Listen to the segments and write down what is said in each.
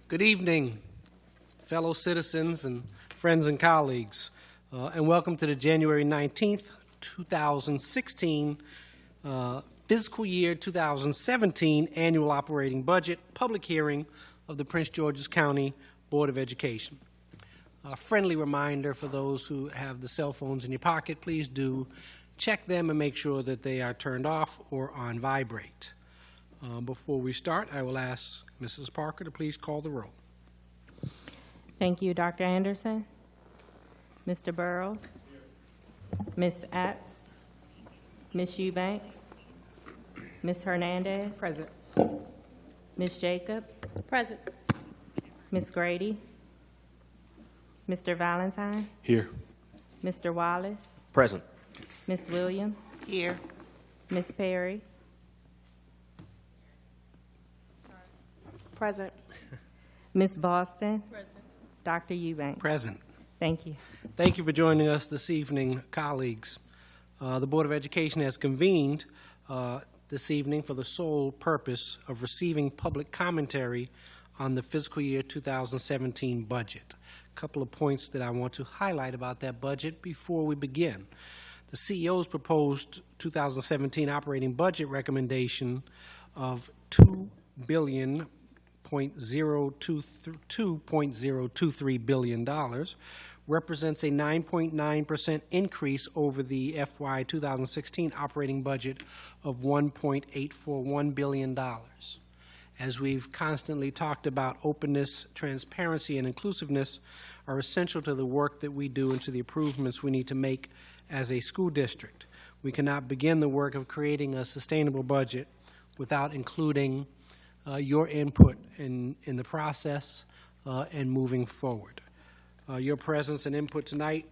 Good evening, fellow citizens and friends and colleagues, and welcome to the January 19th, 2016 fiscal year 2017 annual operating budget public hearing of the Prince George's County Board of Education. A friendly reminder for those who have the cell phones in your pocket, please do check them and make sure that they are turned off or on vibrate. Before we start, I will ask Mrs. Parker to please call the roll. Thank you, Dr. Anderson. Mr. Burrows. Ms. Apps. Ms. Eubanks. Ms. Hernandez. Present. Ms. Jacobs. Present. Ms. Grady. Mr. Valentine. Here. Mr. Wallace. Present. Ms. Williams. Here. Ms. Perry. Present. Ms. Boston. Present. Dr. Eubanks. Present. Thank you. Thank you for joining us this evening, colleagues. The Board of Education has convened this evening for the sole purpose of receiving public commentary on the fiscal year 2017 budget. A couple of points that I want to highlight about that budget before we begin. The CEO's proposed 2017 operating budget recommendation of $2.023 billion represents a 9.9% increase over the FY 2016 operating budget of $1.841 billion. As we've constantly talked about, openness, transparency, and inclusiveness are essential to the work that we do and to the improvements we need to make as a school district. We cannot begin the work of creating a sustainable budget without including your input in the process and moving forward. Your presence and input tonight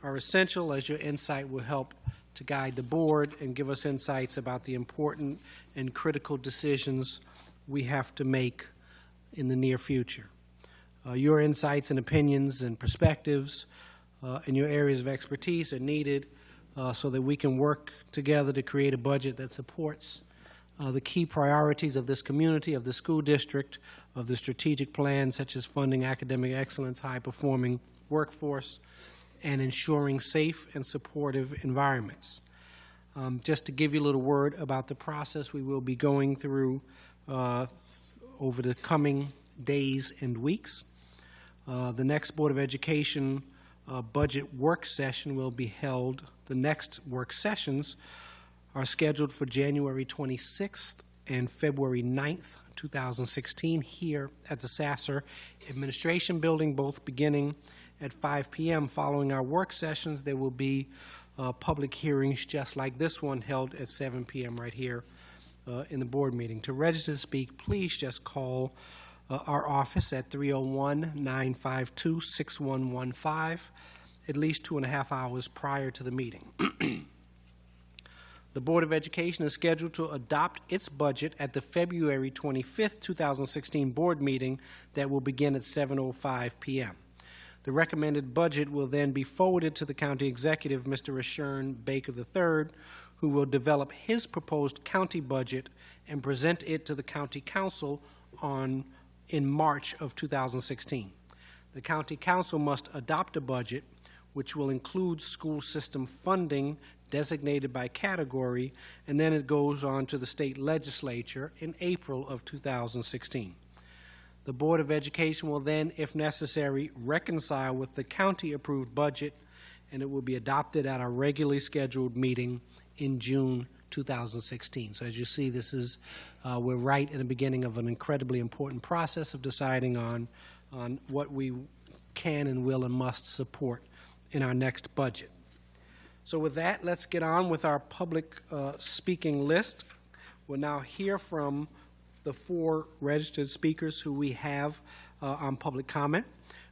are essential, as your insight will help to guide the board and give us insights about the important and critical decisions we have to make in the near future. Your insights and opinions and perspectives and your areas of expertise are needed so that we can work together to create a budget that supports the key priorities of this community, of the school district, of the strategic plan, such as funding academic excellence, high-performing workforce, and ensuring safe and supportive environments. Just to give you a little word about the process we will be going through over the coming days and weeks. The next Board of Education budget work session will be held. The next work sessions are scheduled for January 26th and February 9th, 2016, here at the Sasser Administration Building, both beginning at 5 p.m. Following our work sessions, there will be public hearings just like this one held at 7 p.m. right here in the board meeting. To register to speak, please just call our office at 301-952-6115 at least 2.5 hours prior to the meeting. The Board of Education is scheduled to adopt its budget at the February 25th, 2016 board meeting that will begin at 7:05 p.m. The recommended budget will then be forwarded to the county executive, Mr. Ashern Baker III, who will develop his proposed county budget and present it to the county council in March of 2016. The county council must adopt a budget which will include school system funding designated by category, and then it goes on to the state legislature in April of 2016. The Board of Education will then, if necessary, reconcile with the county-approved budget, and it will be adopted at our regularly scheduled meeting in June 2016. So as you see, this is we're right in the beginning of an incredibly important process of deciding on what we can and will and must support in our next budget. So with that, let's get on with our public speaking list. We'll now hear from the 4 registered speakers who we have on public comment,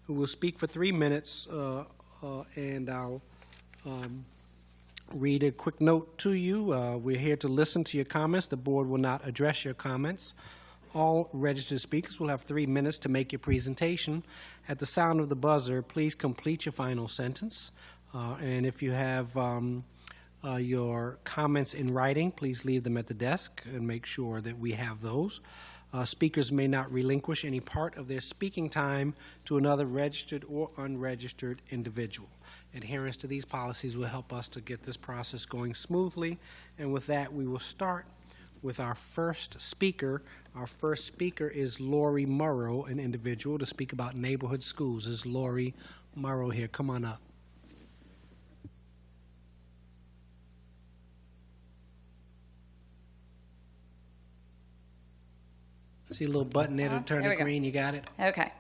who will speak for 3 minutes, and I'll read a quick note to you. We're here to listen to your comments. The board will not address your comments. All registered speakers will have 3 minutes to make your presentation. At the sound of the buzzer, please complete your final sentence. And if you have your comments in writing, please leave them at the desk and make sure that we have those. Speakers may not relinquish any part of their speaking time to another registered or unregistered individual. Adherence to these policies will help us to get this process going smoothly. And with that, we will start with our first speaker. Our first speaker is Lori Morrow, an individual, to speak about neighborhood schools. Is Lori Morrow here? Come on up. See a little button there to turn it green. You got it? Okay.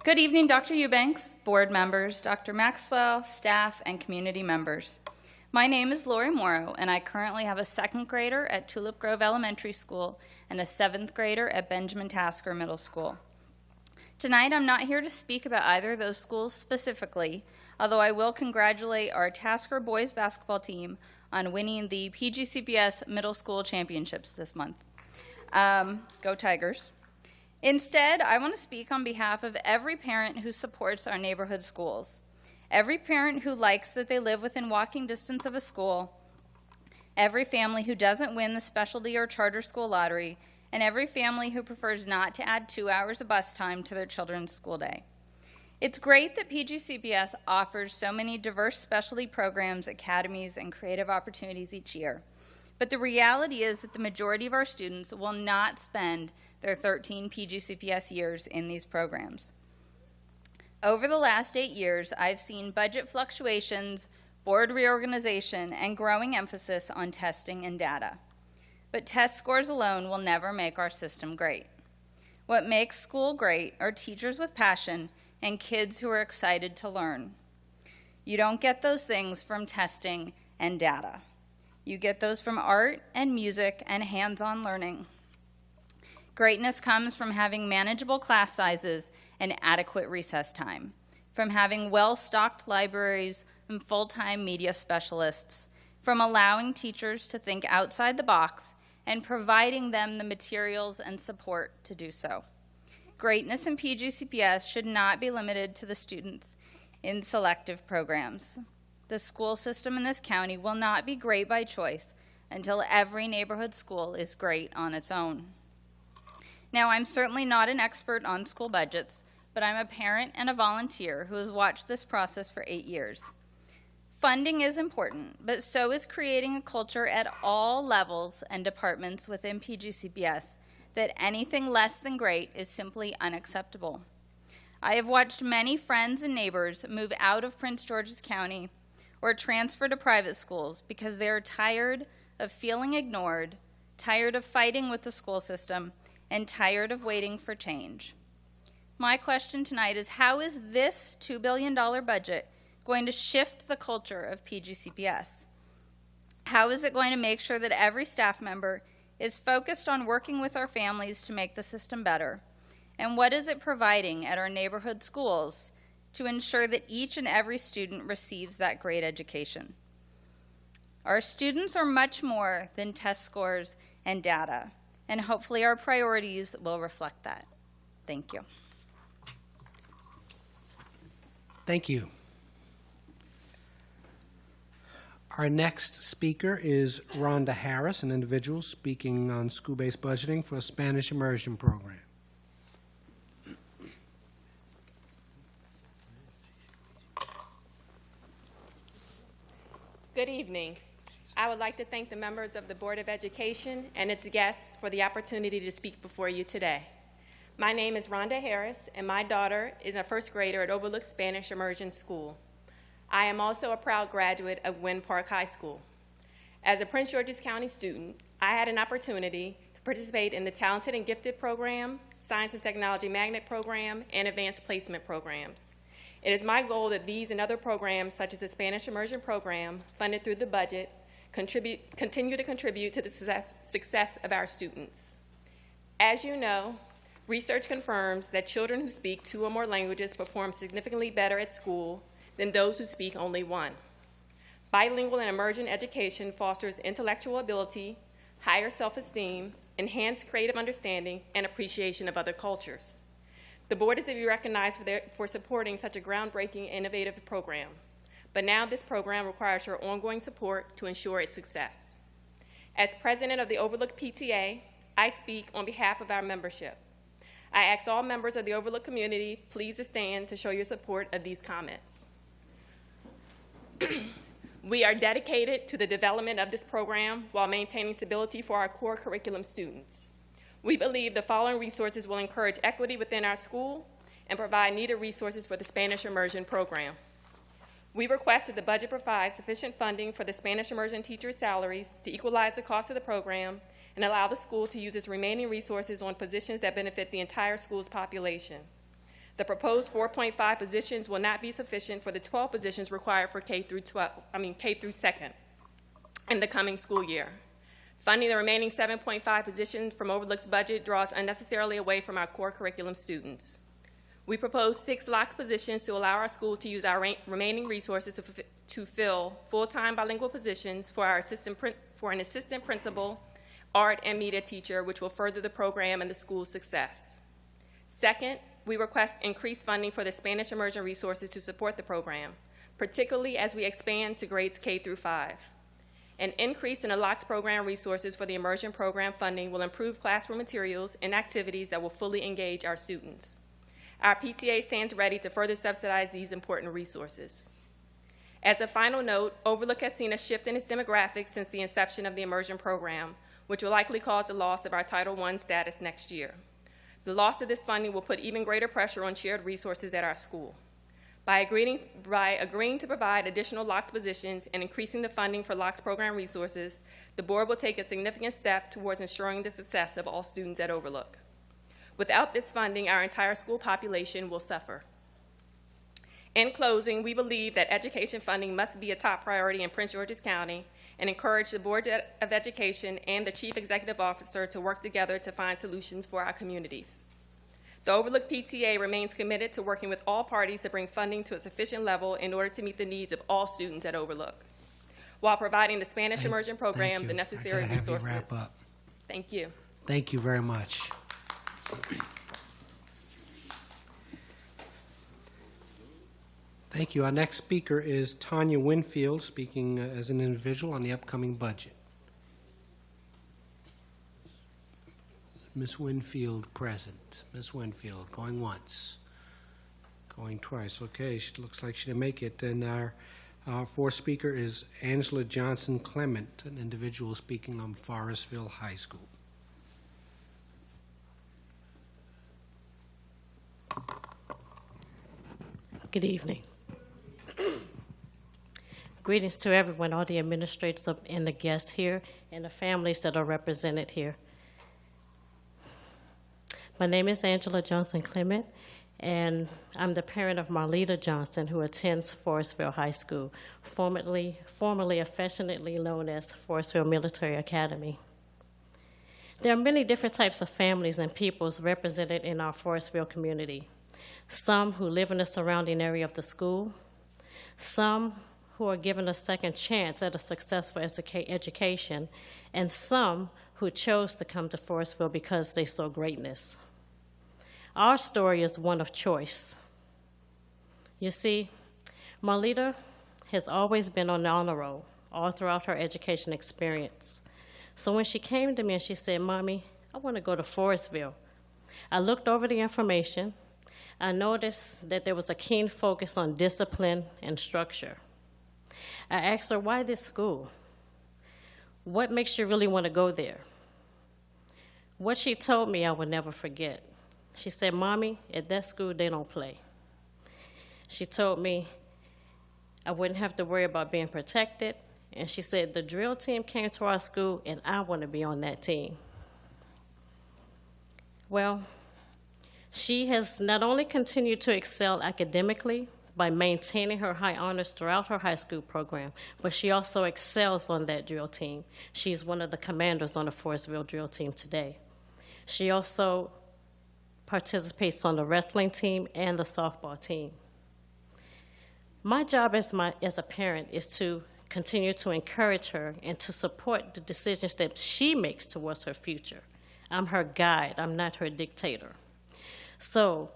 Good evening, Dr. Eubanks, board members, Dr. Maxwell, staff, and community members. My name is Lori Morrow, and I currently have a second grader at Tulip Grove Elementary School and a seventh grader at Benjamin Tasker Middle School. Tonight, I'm not here to speak about either of those schools specifically, although I will congratulate our Tasker boys basketball team on winning the PGCPS Middle School Championships this month. Go Tigers. Instead, I want to speak on behalf of every parent who supports our neighborhood schools, every parent who likes that they live within walking distance of a school, every family who doesn't win the specialty or charter school lottery, and every family who prefers not to add 2 hours of bus time to their children's school day. It's great that PGCPS offers so many diverse specialty programs, academies, and creative opportunities each year. But the reality is that the majority of our students will not spend their 13 PGCPS years in these programs. Over the last 8 years, I've seen budget fluctuations, board reorganization, and growing emphasis on testing and data. But test scores alone will never make our system great. What makes school great are teachers with passion and kids who are excited to learn. You don't get those things from testing and data. You get those from art and music and hands-on learning. Greatness comes from having manageable class sizes and adequate recess time, from having well-stocked libraries and full-time media specialists, from allowing teachers to think outside the box and providing them the materials and support to do so. Greatness in PGCPS should not be limited to the students in selective programs. The school system in this county will not be great by choice until every neighborhood school is great on its own. Now, I'm certainly not an expert on school budgets, but I'm a parent and a volunteer who has watched this process for 8 years. Funding is important, but so is creating a culture at all levels and departments within PGCPS that anything less than great is simply unacceptable. I have watched many friends and neighbors move out of Prince George's County or transfer to private schools because they are tired of feeling ignored, tired of fighting with the school system, and tired of waiting for change. My question tonight is, how is this $2 billion budget going to shift the culture of PGCPS? How is it going to make sure that every staff member is focused on working with our families to make the system better? And what is it providing at our neighborhood schools to ensure that each and every student receives that great education? Our students are much more than test scores and data, and hopefully our priorities will reflect that. Thank you. Thank you. Our next speaker is Rhonda Harris, an individual speaking on school-based budgeting for a Spanish immersion program. Good evening. I would like to thank the members of the Board of Education and its guests for the opportunity to speak before you today. My name is Rhonda Harris, and my daughter is a first grader at Overlook Spanish Immersion School. I am also a proud graduate of Wynn Park High School. As a Prince George's County student, I had an opportunity to participate in the Talented and Gifted program, Science and Technology Magnet program, and Advanced Placement programs. It is my goal that these and other programs, such as the Spanish Immersion program, funded through the budget, continue to contribute to the success of our students. As you know, research confirms that children who speak 2 or more languages perform significantly better at school than those who speak only one. Bilingual and immersion education fosters intellectual ability, higher self-esteem, enhanced creative understanding, and appreciation of other cultures. The board is to be recognized for supporting such a groundbreaking, innovative program. But now this program requires your ongoing support to ensure its success. As president of the Overlook PTA, I speak on behalf of our membership. I ask all members of the Overlook community please to stand to show your support of these comments. We are dedicated to the development of this program while maintaining stability for our core curriculum students. We believe the following resources will encourage equity within our school and provide needed resources for the Spanish immersion program. We request that the budget provide sufficient funding for the Spanish immersion teachers' salaries to equalize the cost of the program and allow the school to use its remaining resources on positions that benefit the entire school's population. The proposed 4.5 positions will not be sufficient for the 12 positions required for K through 2nd in the coming school year. Funding the remaining 7.5 positions from Overlook's budget draws unnecessarily away from our core curriculum students. We propose 6 locked positions to allow our school to use our remaining resources to fill full-time bilingual positions for an assistant principal, art, and media teacher, which will further the program and the school's success. Second, we request increased funding for the Spanish immersion resources to support the program, particularly as we expand to grades K through 5. An increase in the locked program resources for the immersion program funding will improve classroom materials and activities that will fully engage our students. Our PTA stands ready to further subsidize these important resources. As a final note, Overlook has seen a shift in its demographics since the inception of the immersion program, which will likely cause the loss of our Title I status next year. The loss of this funding will put even greater pressure on shared resources at our school. By agreeing to provide additional locked positions and increasing the funding for locked program resources, the board will take a significant step towards ensuring the success of all students at Overlook. Without this funding, our entire school population will suffer. In closing, we believe that education funding must be a top priority in Prince George's County and encourage the Board of Education and the Chief Executive Officer to work together to find solutions for our communities. The Overlook PTA remains committed to working with all parties to bring funding to a sufficient level in order to meet the needs of all students at Overlook, while providing the Spanish immersion program the necessary resources. Wrap up. Thank you. Thank you very much. Thank you. Our next speaker is Tanya Winfield, speaking as an individual on the upcoming budget. Ms. Winfield present. Ms. Winfield, going once, going twice. Okay, she looks like she didn't make it. And our fourth speaker is Angela Johnson Clement, an individual speaking on Forestville High School. Good evening. Greetings to everyone, all the administrators and the guests here, and the families that are represented here. My name is Angela Johnson Clement, and I'm the parent of Marlita Johnson, who attends Forestville High School, formerly affectionately known as Forestville Military Academy. There are many different types of families and peoples represented in our Forestville community. Some who live in the surrounding area of the school, some who are given a second chance at a successful education, and some who chose to come to Forestville because they saw greatness. Our story is one of choice. You see, Marlita has always been on the honor roll all throughout her education experience. So when she came to me and she said, "Mommy, I want to go to Forestville," I looked over the information. I noticed that there was a keen focus on discipline and structure. I asked her, "Why this school? What makes you really want to go there?" What she told me I would never forget. She said, "Mommy, at that school, they don't play." She told me I wouldn't have to worry about being protected, and she said, "The drill team came to our school, and I want to be on that team." Well, she has not only continued to excel academically by maintaining her high honors throughout her high school program, but she also excels on that drill team. She's one of the commanders on the Forestville drill team today. She also participates on the wrestling team and the softball team. My job as a parent is to continue to encourage her and to support the decisions that she makes towards her future. I'm her guide. I'm not her dictator. So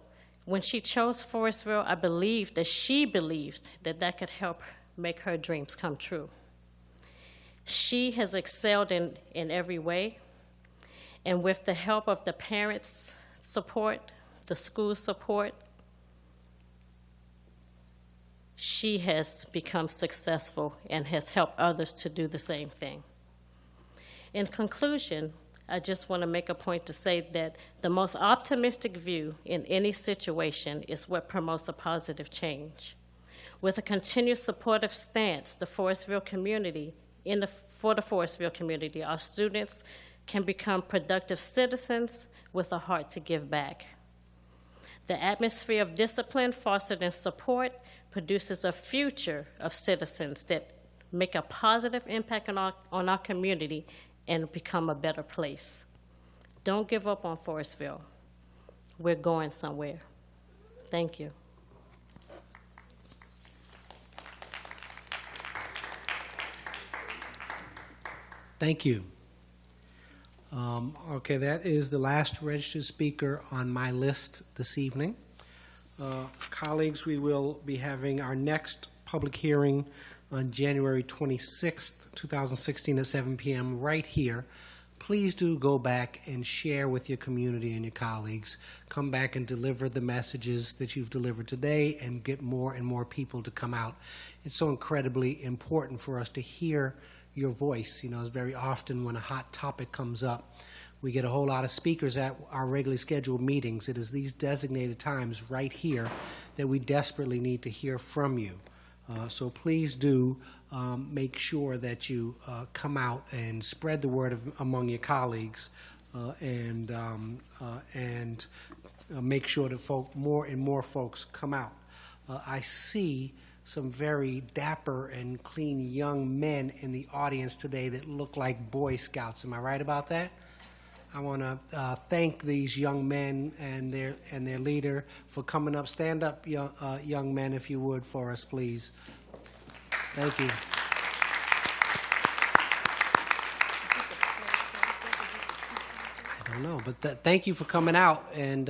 when she chose Forestville, I believed that she believed that that could help make her dreams come true. She has excelled in every way, And with the help of the parents' support, the school support, she has become successful and has helped others to do the same thing. In conclusion, I just want to make a point to say that the most optimistic view in any situation is what promotes a positive change. With a continued supportive stance, the Forestville community, for the Forestville community, our students can become productive citizens with a heart to give back. The atmosphere of discipline fostered in support produces a future of citizens that make a positive impact on our community and become a better place. Don't give up on Forestville. We're going somewhere. Thank you. Thank you. Okay, that is the last registered speaker on my list this evening. Colleagues, we will be having our next public hearing on January 26th, 2016 at 7 p.m. right here. Please do go back and share with your community and your colleagues. Come back and deliver the messages that you've delivered today and get more and more people to come out. It's so incredibly important for us to hear your voice. You know, it's very often when a hot topic comes up, we get a whole lot of speakers at our regularly scheduled meetings. It is these designated times right here that we desperately need to hear from you. So please do make sure that you come out and spread the word among your colleagues and make sure that more and more folks come out. I see some very dapper and clean young men in the audience today that look like Boy Scouts. Am I right about that? I want to thank these young men and their leader for coming up. Stand up, young men, if you would, for us, please. Thank you. I don't know, but thank you for coming out and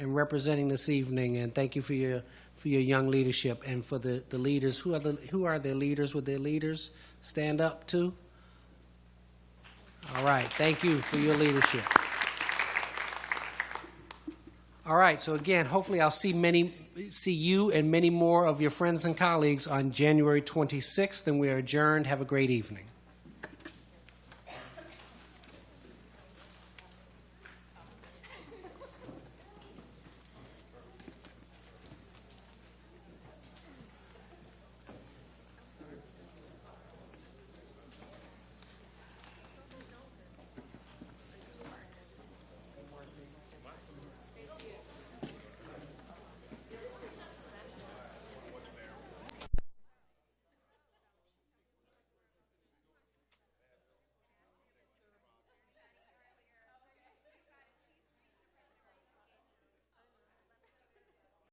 representing this evening, and thank you for your young leadership and for the leaders. Who are their leaders? Would their leaders stand up too? All right, thank you for your leadership. All right, so again, hopefully I'll see you and many more of your friends and colleagues on January 26th, and we are adjourned. Have a great evening.